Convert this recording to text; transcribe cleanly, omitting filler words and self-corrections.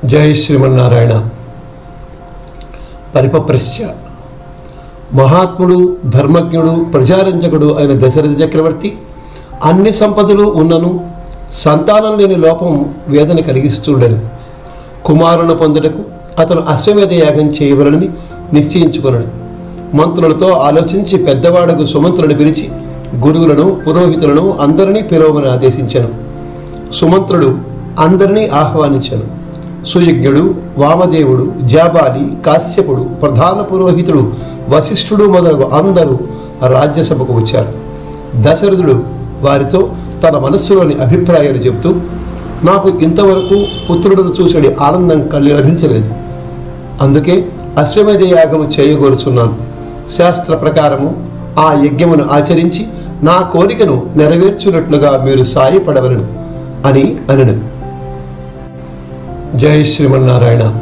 జై శ్రీమన్నారాయణ. పరిపప్రశ్య మహాత్ముడు, ధర్మజ్ఞుడు, ప్రజారంజకుడు అయిన దశరథ చక్రవర్తి అన్ని సంపదలు ఉన్నను సంతానం లేని లోపం వేదన కలిగిస్తుండెను. కుమారులను పొందుటకు అతను అశ్వమేధ యాగం చేయవలనని నిశ్చయించుకొనను. మంత్రులతో ఆలోచించి పెద్దవాడకు సుమంత్రులను పిలిచి గురువులను, పురోహితులను అందరినీ పిలవమని ఆదేశించాను. సుమంత్రుడు అందరినీ ఆహ్వానించాను. సుయజ్ఞుడు, వామదేవుడు, జాబాలి, కాశ్యపుడు, ప్రధాన పురోహితుడు వశిష్ఠుడు మొదలగు అందరూ రాజ్యసభకు వచ్చారు. దశరథుడు వారితో తన మనస్సులోని అభిప్రాయాలు చెబుతూ, నాకు ఇంతవరకు పుత్రుడును చూసడి ఆనందం లభించలేదు. అందుకే అశ్వమేధ యాగము చేయగోరుచున్నాను. శాస్త్ర ప్రకారము ఆ యజ్ఞమును ఆచరించి నా కోరికను నెరవేర్చున్నట్లుగా మీరు సాయపడవలను అని అనను. జై శ్రీమన్నారాయణ.